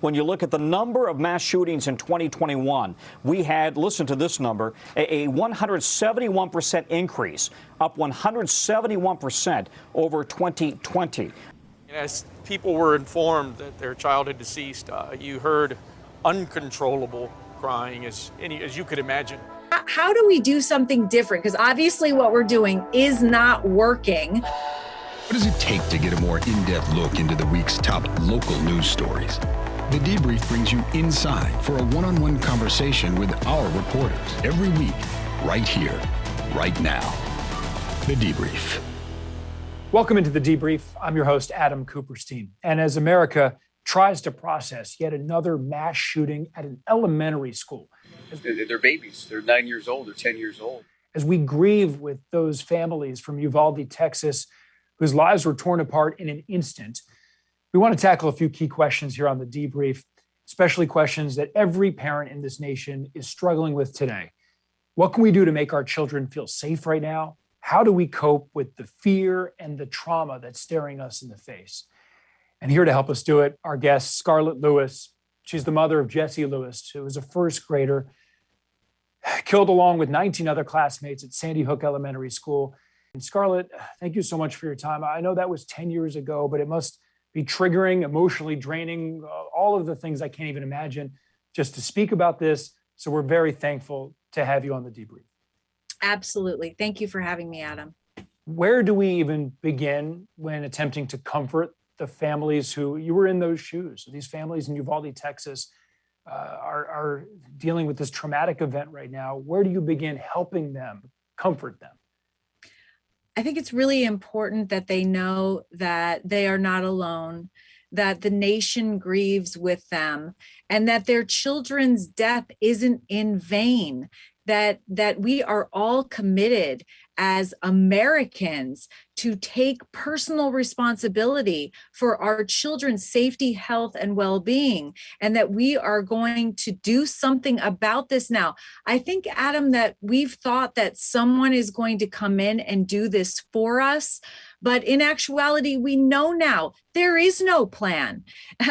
when you look at the number of mass shootings in 2021, we had, listen to this number, a 171% increase, up 171% over 2020. As people were informed that their child had deceased, you heard uncontrollable crying, as you could imagine. How do we do something different? Because obviously what we're doing is not working. What does it take to get a more in-depth look into the week's top local news stories? The Debrief brings you inside for a one-on-one conversation with our reporters every week, right here, right now. The Debrief. Welcome into The Debrief. I'm your host, Adam Kuperstein. And as America tries to process yet another mass shooting at an elementary school. They're babies. They're 9 years old. They're 10 years old. As we grieve with those families from Uvalde, Texas, whose lives were torn apart in an instant, we want to tackle a few key questions here on The Debrief, especially questions that every parent in this nation is struggling with today. What can we do to make our children feel safe right now? How do we cope with the fear and the trauma that's staring us in the face? And here to help us do it, our guest, Scarlett Lewis. She's the mother of Jesse Lewis, who was a first grader, killed along with 19 other classmates at Sandy Hook Elementary School. And Scarlett, thank you so much for your time. I know that was 10 years ago, but it must be triggering, emotionally draining, all of the things I can't even imagine just to speak about this. So we're very thankful to have you on The Debrief. Absolutely. Thank you for having me, Adam. Where do we even begin when attempting to comfort the families who, you were in those shoes? These families in Uvalde, Texas, are dealing with this traumatic event right now. Where do you begin helping them, comfort them? I think it's really important that they know that they are not alone, that the nation grieves with them, and that their children's death isn't in vain, that we are all committed as Americans to take personal responsibility for our children's safety, health, and well-being, and that we are going to do something about this now. I think, Adam, that we've thought that someone is going to come in and do this for us, but in actuality, we know now there is no plan.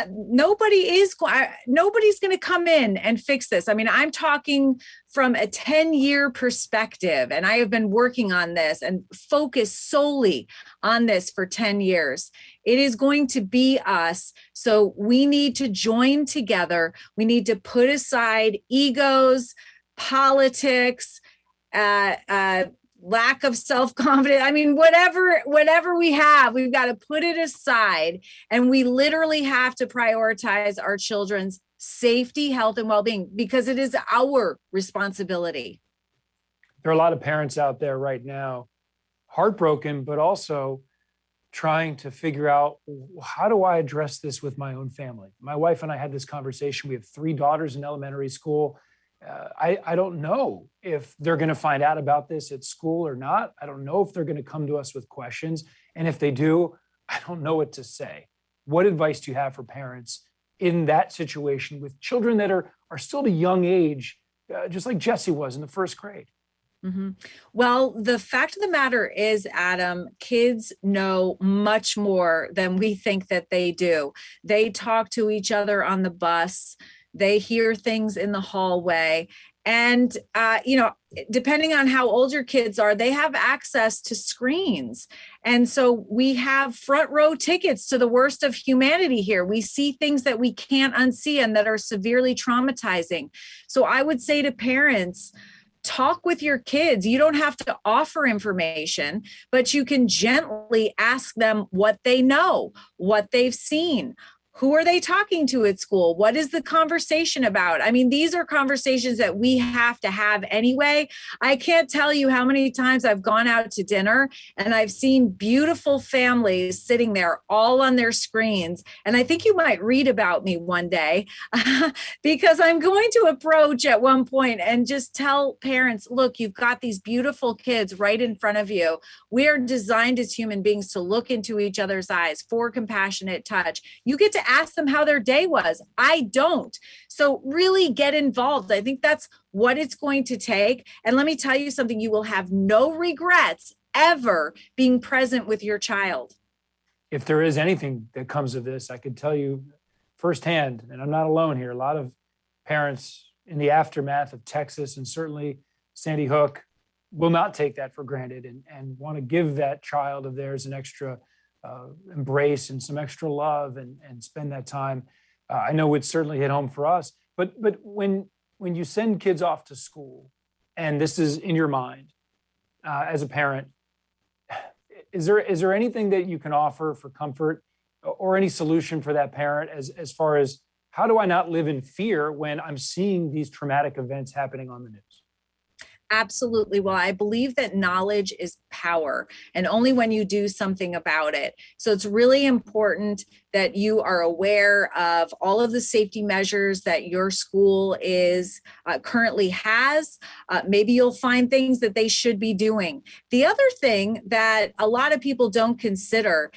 Nobody's going to come in and fix this. I mean, I'm talking from a 10-year perspective, and I have been working on this and focused solely on this for 10 years. It is going to be us. So we need to join together. We need to put aside egos, politics, lack of self-confidence. I mean, whatever we have, we've got to put it aside. And we literally have to prioritize our children's safety, health, and well-being, because it is our responsibility. There are a lot of parents out there right now, heartbroken, but also trying to figure out, how do I address this with my own family? My wife and I had this conversation. We have 3 daughters in elementary school. I don't know if they're going to find out about this at school or not. I don't know if they're going to come to us with questions. And if they do, I don't know what to say. What advice do you have for parents in that situation with children that are still at a young age, just like Jesse was in the first grade? Mm-hmm. Well, the fact of the matter is, Adam, kids know much more than we think that they do. They talk to each other on the bus. They hear things in the hallway. And, depending on how old your kids are, they have access to screens. And so we have front row tickets to the worst of humanity here. We see things that we can't unsee and that are severely traumatizing. So I would say to parents, talk with your kids. You don't have to offer information, but you can gently ask them what they know, what they've seen. Who are they talking to at school? What is the conversation about? I mean, these are conversations that we have to have anyway. I can't tell you how many times I've gone out to dinner and I've seen beautiful families sitting there all on their screens. And I think you might read about me one day because I'm going to approach at one point and just tell parents, look, you've got these beautiful kids right in front of you. We are designed as human beings to look into each other's eyes for compassionate touch. You get to ask them how their day was. I don't. So really get involved. I think that's what it's going to take. And let me tell you something, you will have no regrets ever being present with your child. If there is anything that comes of this, I could tell you firsthand, and I'm not alone here, a lot of parents in the aftermath of Texas and certainly Sandy Hook will not take that for granted and want to give that child of theirs an extra embrace and some extra love and spend that time. I know it certainly hit home for us, but when you send kids off to school, and this is in your mind as a parent, is there anything that you can offer for comfort or any solution for that parent as far as how do I not live in fear when I'm seeing these traumatic events happening on the news? Absolutely. Well, I believe that knowledge is power, and only when you do something about it. So it's really important that you are aware of all of the safety measures that your school is currently has. Maybe you'll find things that they should be doing. The other thing that a lot of people don't consider,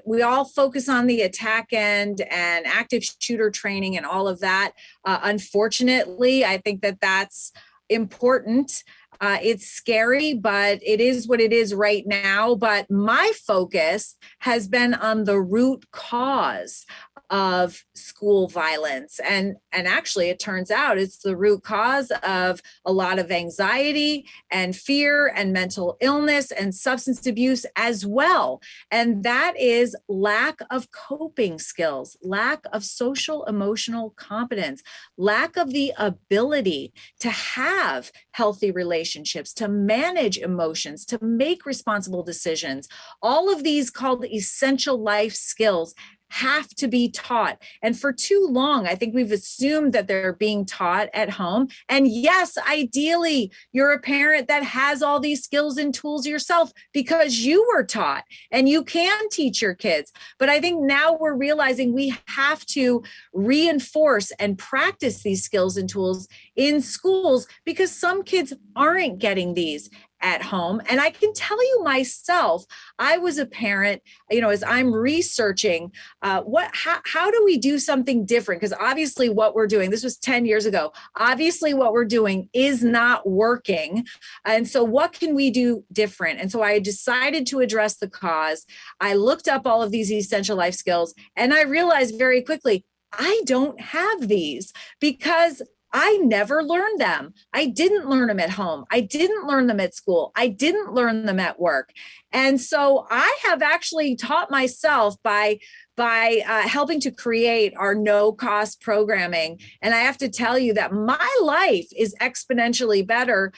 we all focus on the attack end and active shooter training and all of that. Unfortunately, I think that that's important. It's scary, but it is what it is right now. But my focus has been on the root cause of school violence. And actually, it turns out it's the root cause of a lot of anxiety and fear and mental illness and substance abuse as well. And that is lack of coping skills, lack of social emotional competence, lack of the ability to have healthy relationships, to manage emotions, to make responsible decisions. All of these called essential life skills have to be taught. And for too long, I think we've assumed that they're being taught at home. And yes, ideally, you're a parent that has all these skills and tools yourself because you were taught and you can teach your kids. But I think now we're realizing we have to reinforce and practice these skills and tools in schools because some kids aren't getting these at home. And I can tell you myself, I was a parent, as I'm researching how do we do something different? Because obviously what we're doing, this was 10 years ago, obviously what we're doing is not working. And so what can we do different? And so I decided to address the cause. I looked up all of these essential life skills and I realized very quickly, I don't have these because I never learned them. I didn't learn them at home. I didn't learn them at school. I didn't learn them at work. And so I have actually taught myself by helping to create our no-cost programming. And I have to tell you that my life is exponentially better,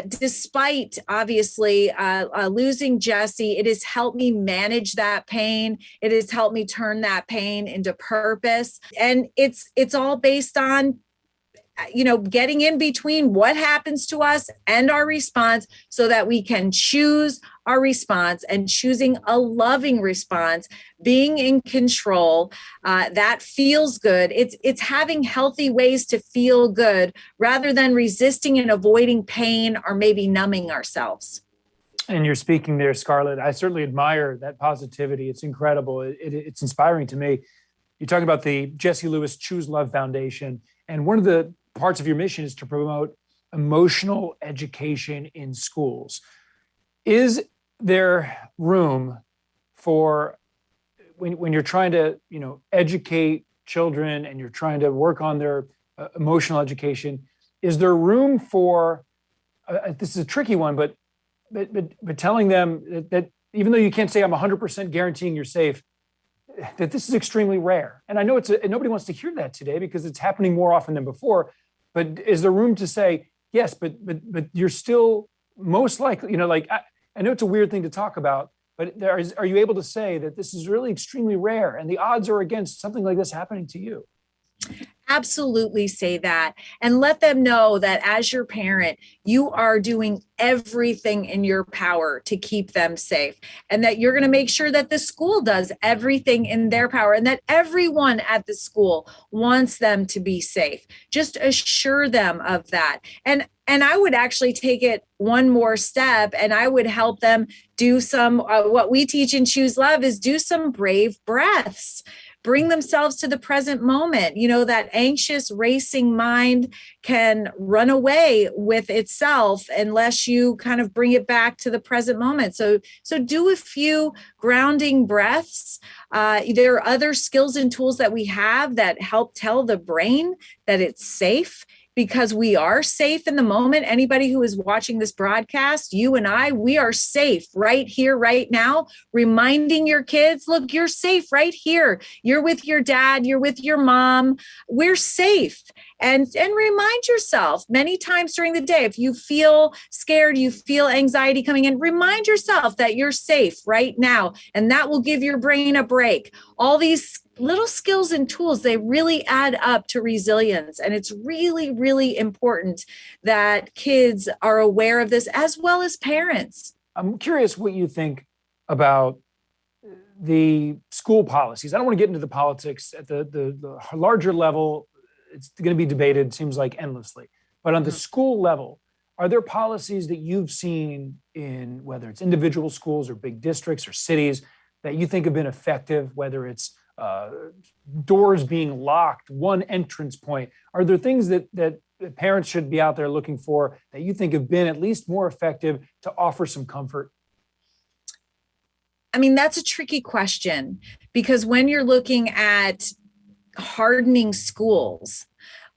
despite obviously losing Jesse. It has helped me manage that pain. It has helped me turn that pain into purpose. And it's all based on getting in between what happens to us and our response so that we can choose our response and choosing a loving response, being in control, that feels good. It's having healthy ways to feel good rather than resisting and avoiding pain or maybe numbing ourselves. And you're speaking there, Scarlett. I certainly admire that positivity. It's incredible. It's inspiring to me. You're talking about the Jesse Lewis Choose Love Foundation. And one of the parts of your mission is to promote emotional education in schools. Is there room for when you're trying to, educate children and you're trying to work on their emotional education? Is there room for this is a tricky one, but telling them that even though you can't say I'm 100% guaranteeing you're safe, that this is extremely rare. And I know nobody wants to hear that today because it's happening more often than before. But is there room to say, yes, but you're still most likely, I know it's a weird thing to talk about, but are you able to say that this is really extremely rare and the odds are against something like this happening to you? Absolutely say that and let them know that as your parent, you are doing everything in your power to keep them safe and that you're going to make sure that the school does everything in their power and that everyone at the school wants them to be safe. Just assure them of that. And I would actually take it one more step and I would help them do some, what we teach in Choose Love is do some brave breaths. bring themselves to the present moment. That anxious racing mind can run away with itself unless you kind of bring it back to the present moment. So do a few grounding breaths. There are other skills and tools that we have that help tell the brain that it's safe, because we are safe in the moment. Anybody who is watching this broadcast, you and I, we are safe right here, right now, reminding your kids, look, you're safe right here. You're with your dad, you're with your mom. We're safe. And remind yourself many times during the day, if you feel scared, you feel anxiety coming in, remind yourself that you're safe right now. And that will give your brain a break. All these little skills and tools, they really add up to resilience. And it's really, really important that kids are aware of this, as well as parents. I'm curious what you think about the school policies. I don't want to get into the politics at the larger level. It's going to be debated, seems like endlessly. But on the school level, are there policies that you've seen in, whether it's individual schools or big districts or cities, that you think have been effective, whether it's doors being locked, one entrance point? Are there things that parents should be out there looking for that you think have been at least more effective to offer some comfort? I mean, that's a tricky question, because when you're looking at hardening schools,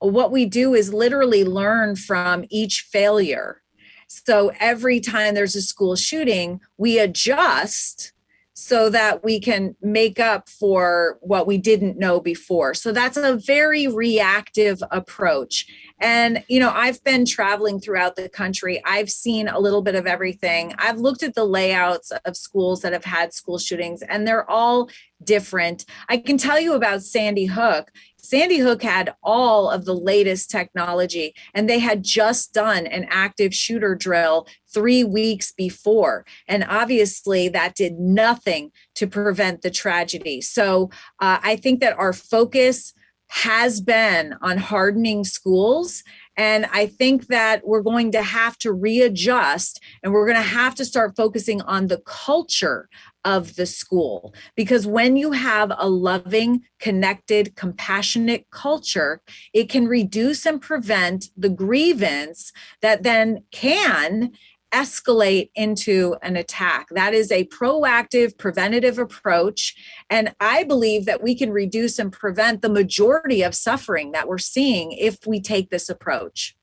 what we do is literally learn from each failure. So every time there's a school shooting, we adjust so that we can make up for what we didn't know before. So that's a very reactive approach. And, I've been traveling throughout the country. I've seen a little bit of everything. I've looked at the layouts of schools that have had school shootings, and they're all different. I can tell you about Sandy Hook. Sandy Hook had all of the latest technology, and they had just done an active shooter drill 3 weeks before. And obviously that did nothing to prevent the tragedy. So I think that our focus has been on hardening schools. And I think that we're going to have to readjust, and we're going to have to start focusing on the culture of the school. Because when you have a loving, connected, compassionate culture, it can reduce and prevent the grievance that then can escalate into an attack. That is a proactive, preventative approach. And I believe that we can reduce and prevent the majority of suffering that we're seeing if we take this approach.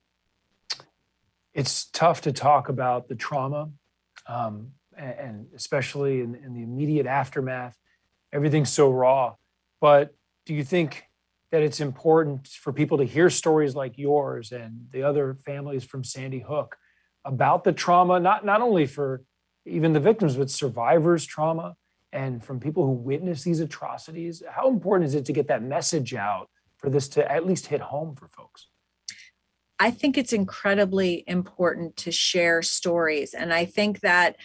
It's tough to talk about the trauma, and especially in the immediate aftermath. Everything's so raw. But do you think that it's important for people to hear stories like yours and the other families from Sandy Hook about the trauma, not only for even the victims, but survivors' trauma, and from people who witness these atrocities? How important is it to get that message out for this to at least hit home for folks? I think it's incredibly important to share stories. And I think that,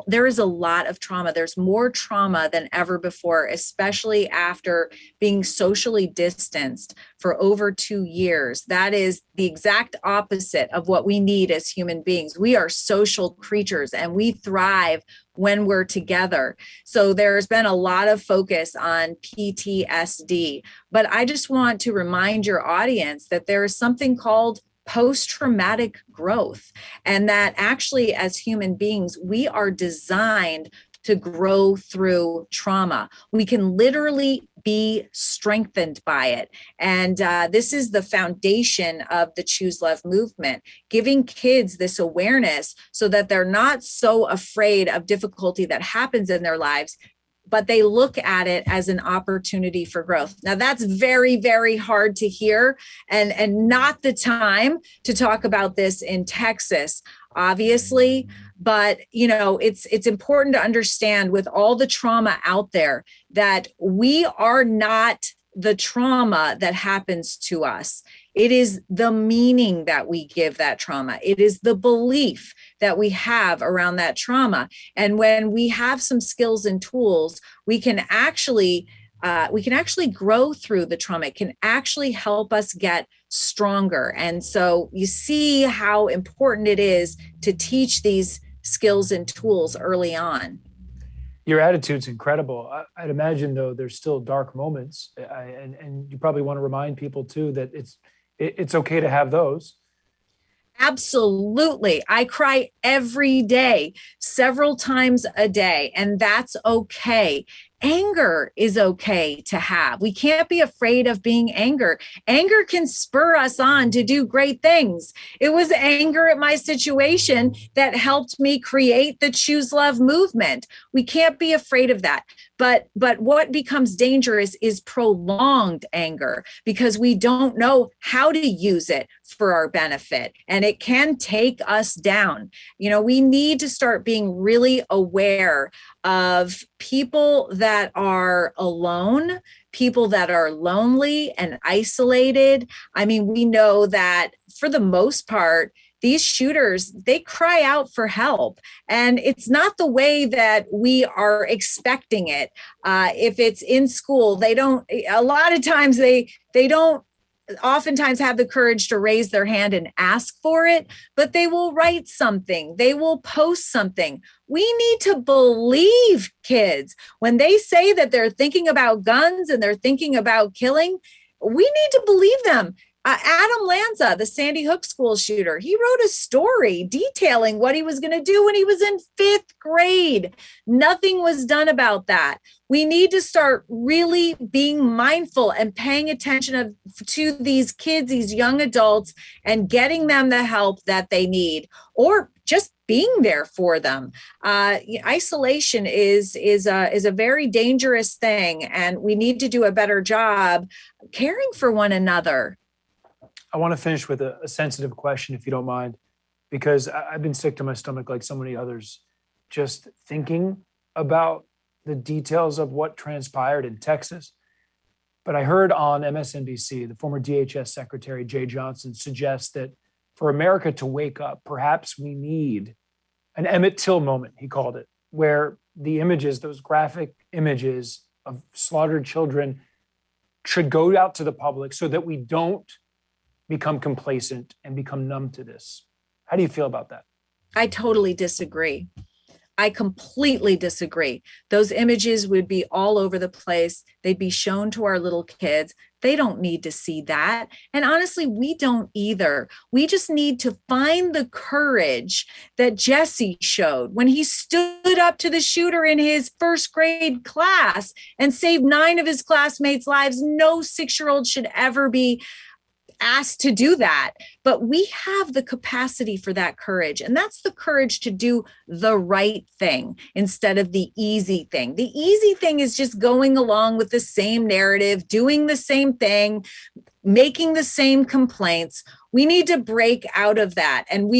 there is a lot of trauma. There's more trauma than ever before, especially after being socially distanced for over 2 years. That is the exact opposite of what we need as human beings. We are social creatures, and we thrive when we're together. So there's been a lot of focus on PTSD, but I just want to remind your audience that there is something called post-traumatic growth, and that actually as human beings, we are designed to grow through trauma. We can literally be strengthened by it. And this is the foundation of the Choose Love movement, giving kids this awareness so that they're not so afraid of difficulty that happens in their lives, but they look at it as an opportunity for growth. Now, that's very, very hard to hear, and not the time to talk about this in Texas, obviously. But, it's important to understand, with all the trauma out there, that we are not the trauma that happens to us. It is the meaning that we give that trauma. It is the belief that we have around that trauma. And when we have some skills and tools, we can actually grow through the trauma. It can actually help us get stronger. And so you see how important it is to teach these skills and tools early on. Your attitude's incredible. I'd imagine, though, there's still dark moments, and you probably want to remind people too that it's okay to have those. Absolutely. I cry every day, several times a day, and that's okay. Anger is okay to have. We can't be afraid of being anger. Anger can spur us on to do great things. It was anger at my situation that helped me create the Choose Love movement. We can't be afraid of that. But what becomes dangerous is prolonged anger, because we don't know how to use it for our benefit, and it can take us down. We need to start being really aware of people that are alone, people that are lonely and isolated. I mean, we know that for the most part, these shooters, they cry out for help. And it's not the way that we are expecting it. If it's in school, a lot of times they don't oftentimes have the courage to raise their hand and ask for it, but they will write something, they will post something. We need to believe kids when they say that they're thinking about guns and they're thinking about killing. We need to believe them. Adam Lanza, the Sandy Hook school shooter, he wrote a story detailing what he was going to do when he was in 5th grade. Nothing was done about that. We need to start really being mindful and paying attention to these kids, these young adults, and getting them the help that they need, or just being there for them. Isolation is a very dangerous thing, and we need to do a better job caring for one another. I want to finish with a sensitive question, if you don't mind, because I've been sick to my stomach like so many others, just thinking about the details of what transpired in Texas. But I heard on MSNBC, the former DHS Secretary Jay Johnson suggest that for America to wake up, perhaps we need an Emmett Till moment, he called it, where the images, those graphic images of slaughtered children, should go out to the public so that we don't become complacent and become numb to this. How do you feel about that? I totally disagree. I completely disagree. Those images would be all over the place. They'd be shown to our little kids. They don't need to see that. And honestly, we don't either. We just need to find the courage that Jesse showed when he stood up to the shooter in his 1st grade class and saved 9 of his classmates' lives. No 6-year-old should ever be asked to do that, but we have the capacity for that courage. And that's the courage to do the right thing instead of the easy thing. The easy thing is just going along with the same narrative, doing the same thing, making the same complaints. We need to break out of that. And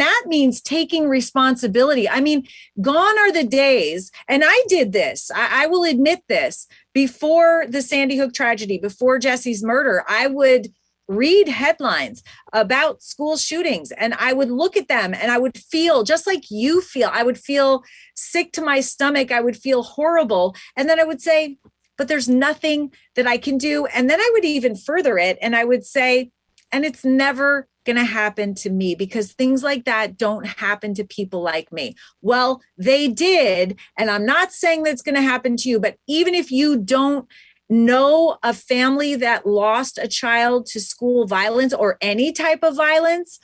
that means taking responsibility. I mean, gone are the days, and I did this, I will admit this, before the Sandy Hook tragedy, before Jesse's murder, I would read headlines about school shootings, and I would look at them and I would feel just like you feel. I would feel sick to my stomach. I would feel horrible. And then I would say, but there's nothing that I can do. And then I would even further it. And I would say, and it's never going to happen to me, because things like that don't happen to people like me. Well, they did. And I'm not saying that's going to happen to you, but even if you don't know a family that lost a child to school violence or any type of violence,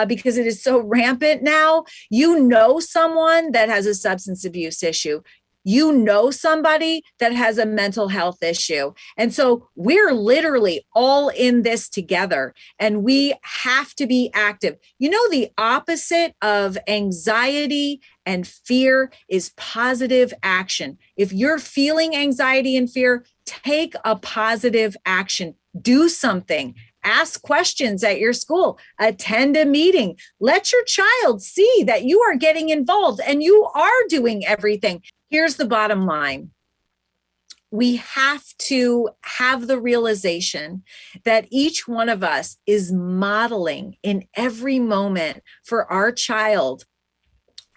because it is so rampant now, you know someone that has a substance abuse issue. You know somebody that has a mental health issue. And so we're literally all in this together, and we have to be active. You know, the opposite of anxiety and fear is positive action. If you're feeling anxiety and fear, take a positive action. Do something. Ask questions at your school. Attend a meeting. Let your child see that you are getting involved and you are doing everything. Here's the bottom line. We have to have the realization that each one of us is modeling in every moment for our child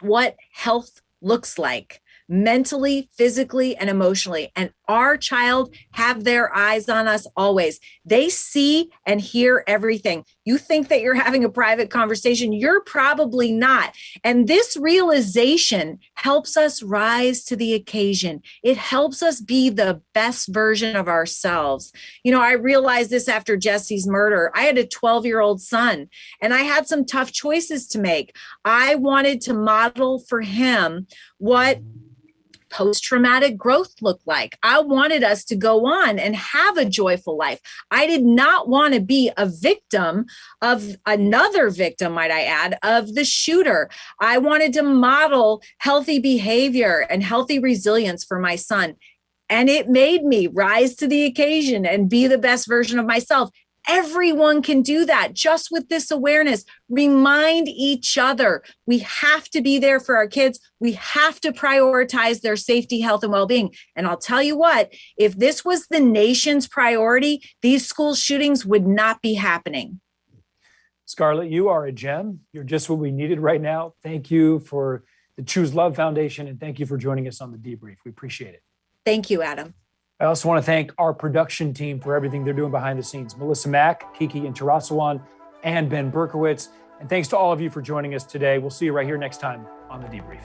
what health looks like. mentally, physically, and emotionally. And our child have their eyes on us always. They see and hear everything. You think that you're having a private conversation, you're probably not. And this realization helps us rise to the occasion. It helps us be the best version of ourselves. You know, I realized this after Jesse's murder. I had a 12-year-old son, and I had some tough choices to make. I wanted to model for him what post-traumatic growth looked like. I wanted us to go on and have a joyful life. I did not want to be a victim of another victim, might I add, of the shooter. I wanted to model healthy behavior and healthy resilience for my son. And it made me rise to the occasion and be the best version of myself. Everyone can do that just with this awareness. Remind each other. We have to be there for our kids. We have to prioritize their safety, health, and well-being. And I'll tell you what, if this was the nation's priority, these school shootings would not be happening. Scarlett, you are a gem. You're just what we needed right now. Thank you for the Choose Love Foundation, and thank you for joining us on the Debrief. We appreciate it. Thank you, Adam. I also want to thank our production team for everything they're doing behind the scenes. Melissa Mack, Kiki Intarasawan, and Ben Berkowitz. And thanks to all of you for joining us today. We'll see you right here next time on The Debrief.